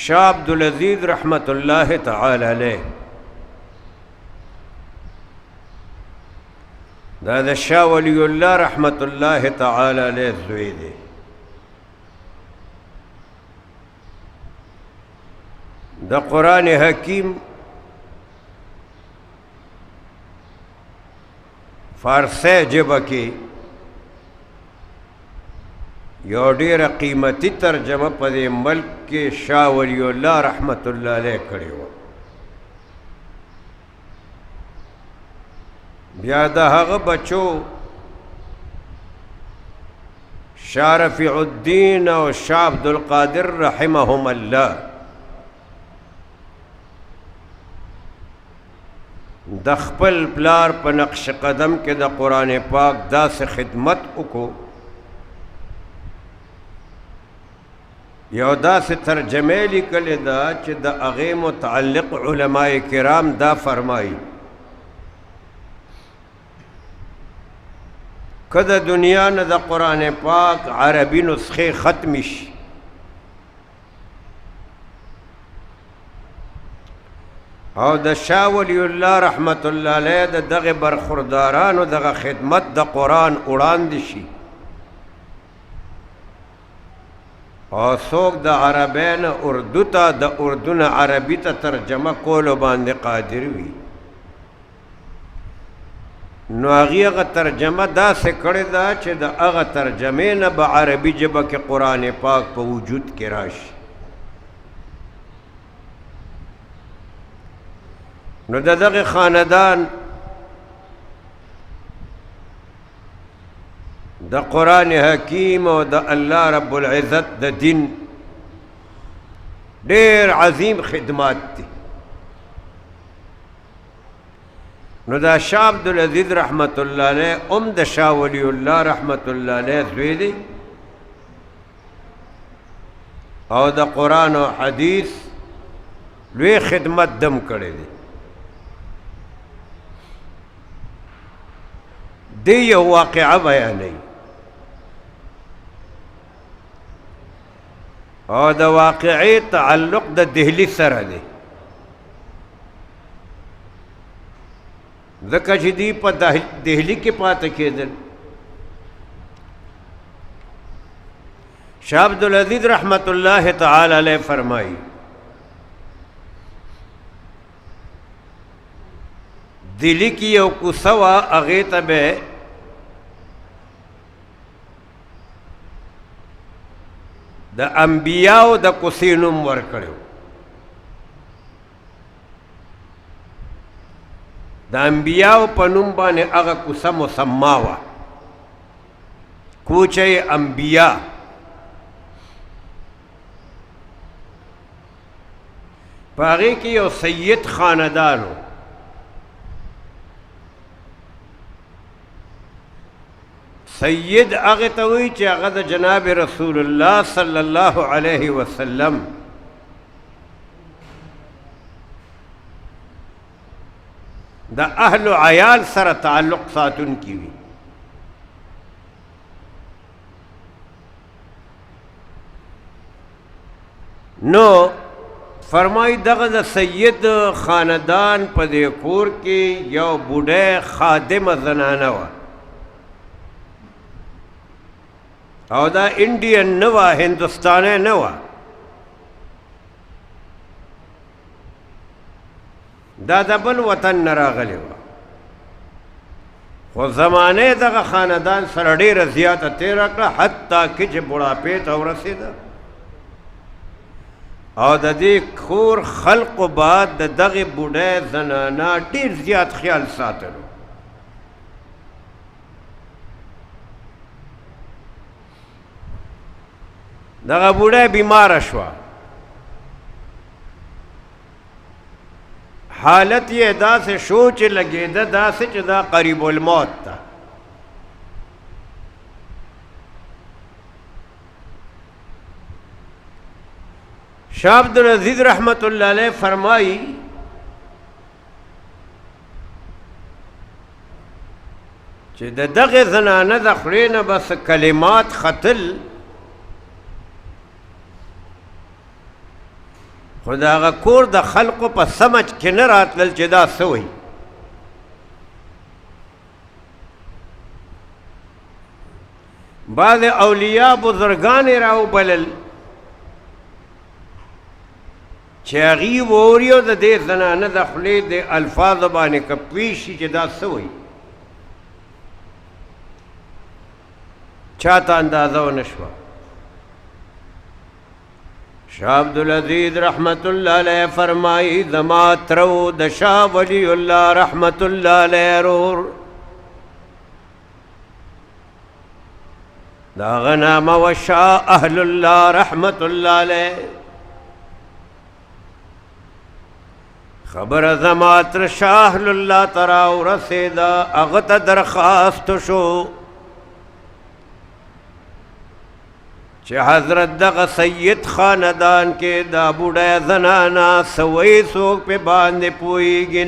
شاه عبدالعزیز رحمت الله تعالی علیه دا د شاه ولی الله رحمت الله تعالی علیه زوی دی. د قرآن حکیم فارسی ژبه کې یو ډېره قیمتي ترجمه په دې ملک کې شاه ولی الله رحمت الله علیه کړې وه. بیا د هغه بچو شاه رفیع الدین او شاه عبدالقادر رحمهم الله د خپل پلار په نقش قدم کې د قرآن پاک داسې خدمت وکړو، یو داسې ترجمه لیکلې ده چې د هغې متعلق علماء کرام دا فرمایي که د دنیا نه د قرآن پاک عربي نسخې ختمې شي او د شاه ولی الله رحمت الله علیه د دغه برخوردارانو دغه خدمت د قرآن وړاندې شي او څوک د عربی نه اردو ته د اردو نه عربي ته ترجمه کولو باندې قادر وي، نو هغې هغه ترجمه داسې کړې ده چې د هغه ترجمې نه به عربي ژبه کې قرآن پاک په وجود کې راشي. نو د دغه خاندان د قرآن حکیم او د الله رب العزت د دین ډېر عظیم خدمات دي. نو دا شاه عبدالعزیز رحمت الله علیه ام د شاه ولی الله رحمت الله علیه زوی دی او د قرآن او حدیث لوی خدمت دم کړی دی. دی یو واقعه بیانوي او د واقعې تعلق د دهلی سره دی، ځکه چې دی په دهلی کې پاته کېدل. شاه عبدالعزیز رحمت الله تعالی علیه فرمایي دلی کې یو کوڅه وه، هغې ته به د انبیاو د کوڅې نوم ورکړی و. د انبیاو په نوم باندې هغه کوڅه مسما وه، کوچه انبیا. په هغې کې یو سید خاندان و، سید هغه ته وایي چې هغه د جناب رسول الله صلی الله علیه وسلم د اهل عیال سره تعلق ساتونکي وي. نو فرمایي دغه د سید خاندان په دې کور کې یو بوډۍ خادمه زنانه وه او دا انډین نه وه، هندوستانی نه وه، دا د بل وطن نه راغلې وه، خو زمانې دغه خاندان سره ډېره زیاته تېره کړه حتی کې چې بوډاپې ته ورسېده او د دې کور خلقو بعد د دغې بوډۍ زنانه ډېر زیات خیال ساتلو. دغه بوډۍ بیماره شوه، حالت یې داسې شو چې لګېده داسې چې دا قریب الموت ده. شاه عبدالعزیز رحمت الله علیه فرمایي چې د دغه زنانه د خولې نه بس کلمات ختل خو د هغه کور د خلقو په سمج کې نه راتلل چې دا څه وایي. بعض اولیاء بزرگان یې راوبلل چې هغوی واوري او د دې زنانه د خولې د الفاظو باندې که پوه شي چې دا څه وایي، چاته اندازه ونه شوه. شاه عبدالعزیز رحمت الله علیه فرمایي زما ترو د شاه ولی الله رحمت الله علیه رور د هغه نامه و شاه اهل الله رحمت الله علیه. خبره زما تر شاه اهل الله ته راورسېده، هغه ته درخواست شو چې حضرت دغه سید خاندان کې دا بوډه زنانا سوی څوک په باندې پوهېږي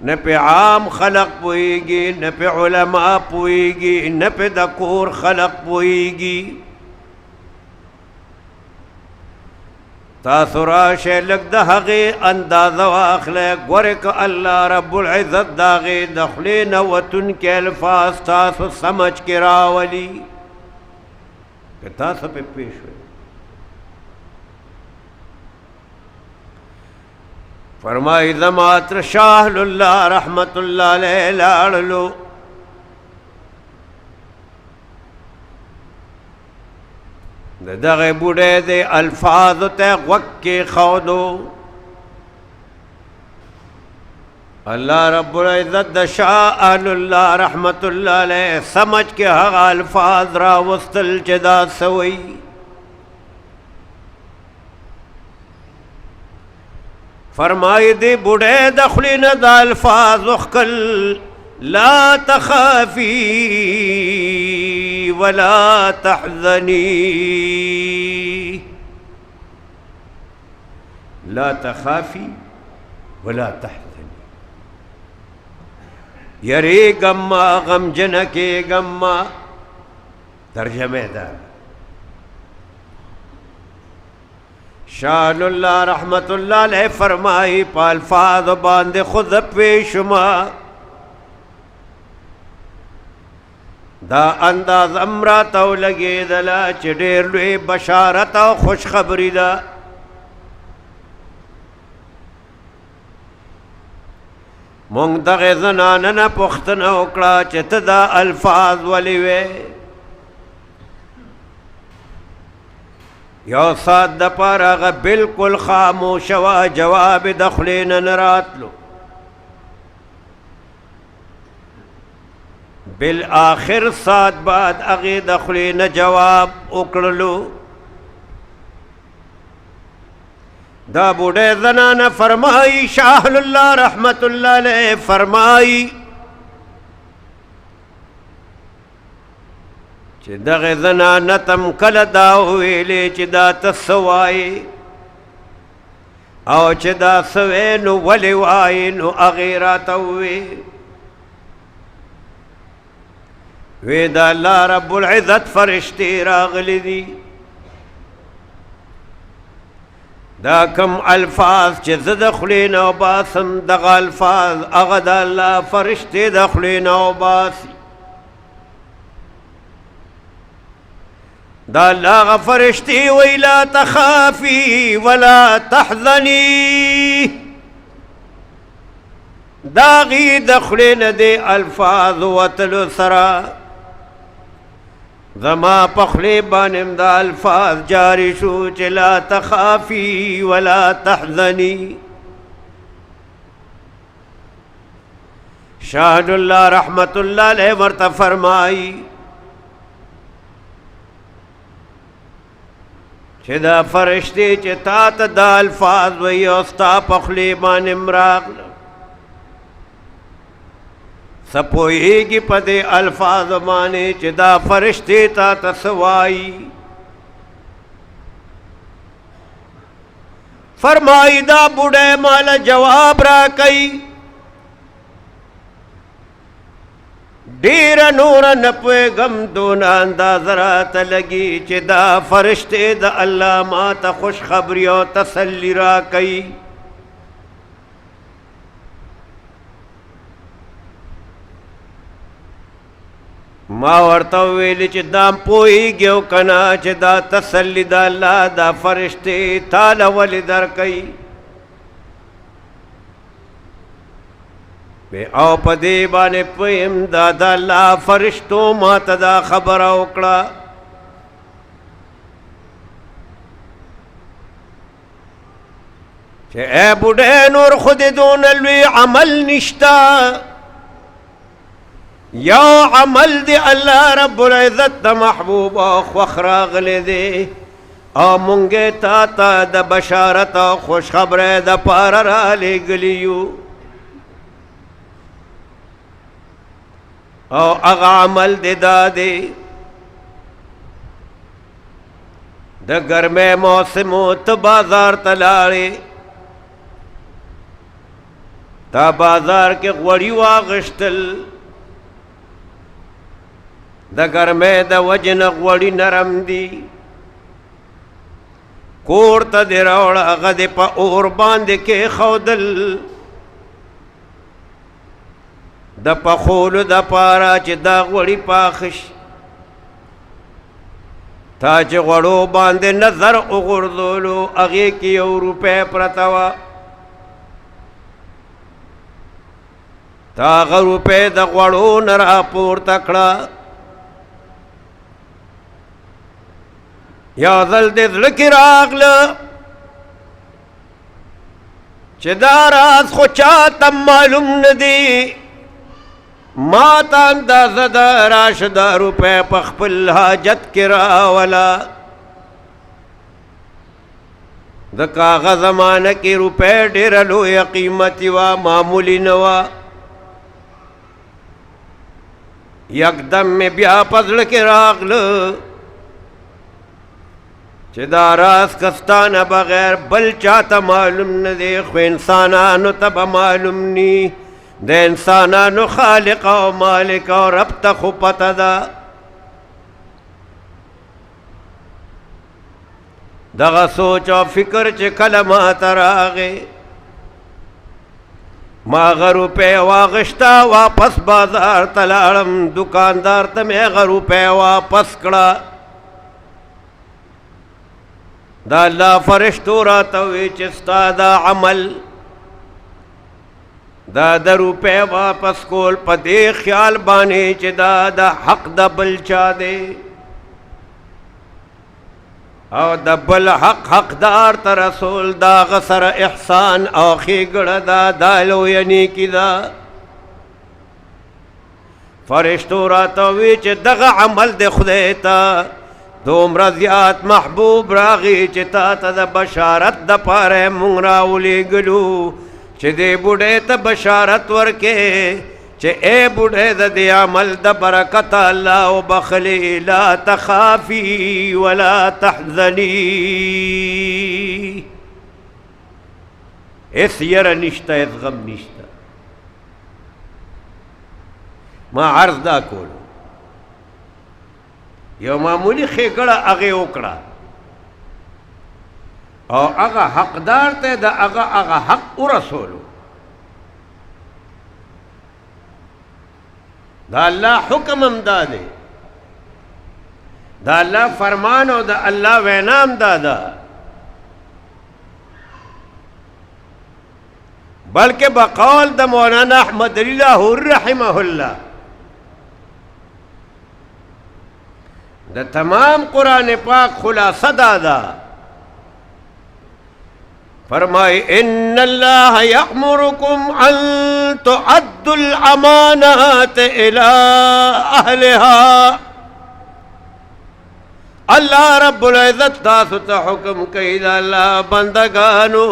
نه په عام خلق پوهېږي، نه په علما پوهېږي، نه په د کور خلق پوهېږي. تاسو راشئ لږ د هغې اندازه واخلئ، ګورئ که الله رب العزت د هغې د خولې نه وتونکي الفاظ تاسو سمج کې راولي که تاسو پې پوه شوئ. فرمایي زما تر شاه الله رحمت الله علیه لاړلو، د دغه بوډۍ د الفاظو ته غوږ کېښودو. الله رب العزت د شاه اهل الله رحمت الله علیه سمج کې هغه الفاظ راوستل چې دا څه وایي. فرمایي دې بوډۍ د خولې نه دا الفاظ وښکل، لا تخافي ولا تحزني، لا تخافي ولا تحزني، یریږم ما غمجنه کېږم ما. ترجمه ده شاه الله رحمت الله علیه فرمایي په الفاظو باندې خود پوه شوما، دا انداز امراته ولګېدله چې ډېر لوی بشارت او خوشخبري ده. مونږ دغې زنانه نه پوښتنه وکړه چې ته دا الفاظ ولې وې. یو ساعت دپاره هغه بلکل خاموشه وه، جواب د خولې نه نه راتلو. بالآخر ساعت بعد هغې د خولې نه جواب وکړلو. دا بوډۍ زنانه فرمایي شاه الله رحمت الله علیه فرمایي چې دغه زنانه تم کله دا وویلې چې دا ته څه وایې او چې دا څه وې نو ولې وایې، نو هغې راته ووې وی دا الله رب العزت فرشتې راغلي دي، دا کم الفاظ چې زه د خولې نه وباسم دغه الفاظ هغه د الله فرشتې د خولې نه وباسي. دا الله هغه فرشتې وی لا تخافي ولا تحزني، دا هغې د خولې نه د الفاظ وتلو سره زما په خولې باندې دا الفاظ جاری شو چې لا تخافي ولا تحزني. شاه الله رحمت الله علیه ورته فرمایي چې دا فرشتې چې تا ته دا الفاظ وایي او ستا په خولې باندې م راغله، څه پوهېږي په دې الفاظو باندې چې دا فرشتې تا ته څه وایي. فرمایي دا بوډۍ ماله جواب راکوي، ډیر نور نه پوهېږم دونه اندازه راته لګي چې دا فرشتې د الله ما ته خوشخبري او تسلي راکوي. ما ورته وویلې چې دا پوهېږي او که نه چې دا تسلي د الله دا فرشتې تاله ولې درکوي. او په دې باندې پوهیم دا د الله فرشتو ما ته دا خبره وکړه چې ای بوډۍ نور خو دې دونه لوی عمل نشته، یو عمل دی الله رب العزت د محبوب او خوښ راغلی دی او مونږ یې تا ته د بشارت او خوشخبرۍ دپاره رالیږلي یو. او هغه عمل دی دا دی د ګرمۍ موسمو ته بازار ته لاړې، تا بازار کې غوړي واغشتل، د ګرمۍ د وجې نه غوړي نرم دي، کور ته دې راوړه هغه دې په اور باندې کېښودل د پخولو دپاره چې دا غوړي پاخه شي. تا چې غوړو باندې نظر وغورځولو هغې کې 1 روپۍ پرته وه، تا هغه روپۍ د غوړو نه راپورته کړه. یو ځل دې زړه کې راغله چې دا راز خو چاته معلوم نه دی، ما ته اندازه ده راشه دا روپۍ په خپل حاجت کې راوله. د کاغه زمانه کې روپۍ ډېره لویه قیمتي وه، معمولي نه وه. یکدم مې بیا په زړه کې راغله چې دا راز کستانه بغیر بل چاته معلوم نه دی، خو انسانانو ته به معلوم نی. د انسانانو خالق او مالک او رب ته خو پته ده. دغه سوچ او فکر چې کله ما ته راغی، ما هغه روپۍ واغشته، واپس بازار ته لاړم، دکاندار ته مې هغه روپۍ واپس کړه. دا الله فرشتو راته ووی چې ستا دا عمل دا د روپۍ واپس کول په دې خیال باندې چې دا د حق د بل چا دی او د بل حق حقدار ته رسول دا هغه سره احسان او ښېګړه ده، دا لویه نیکي ده. فرشتو راته ووی چې دغه عمل د خدای ته دومره زیات محبوب راغی چې تا ته د بشارت دپاره یې مونږ راولېږلو چې دې بوډۍ ته بشارت ورکې چې اے بوډۍ د دې عمل د برکته الله وبخلې، لا تخافي ولا تحزني، هېڅ یره نشته، هېڅ غم نشته. ما عرض دا کولو یو معمولی ښېګړه هغې وکړه او هغه حقدار ته د هغه حق ورسولو. دا الله حکم هم دا دی، دا الله فرمان او د الله وینا هم دا ده، بلکې بقول د مولانا احمد علی لاهور رحمه الله د تمام قرآن پاک خلاصه دا ده. فرمائے ان اللہ یأمرکم ان تؤدوا الامانات الى اہلها. اللہ رب العزت تاسو ته حکم کوي دا الله بندگانو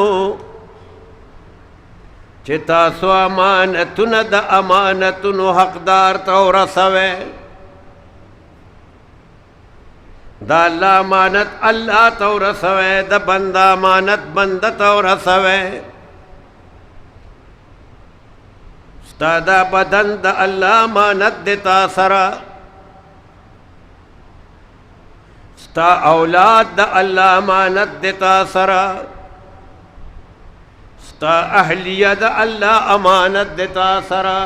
چې تاسو امانتونه د امانتونو حقدار ته ورسوئ. دا الله امانت الله ته ورسوئ، د بنده امانت بنده ته ورسوئ. ستا دا بدن د الله امانت دی تا سره ستا اولاد د الله امانت دی تا سره ستا اهلیه د الله امانت دی تا سره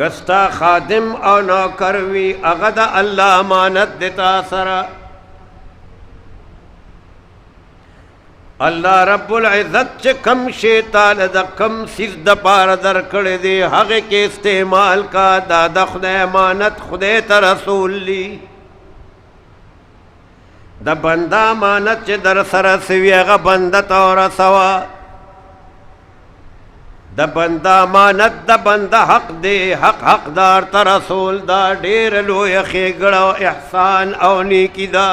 کستا خادم او نوکر وی هغه د الله امانت دی تا سره الله رب العزت چې کم شی تعالی د کم سیز د پاره درکړی دی هغه کې استعمال کا دا د خدای امانت خدای ته رسول لی د بنده امانت چې در سره سوي هغه بنده ته ورسوه د بنده امانت د بنده حق دی حق حقدار ته رسول دا ډېره لویه ښېګړه او احسان او نیکي ده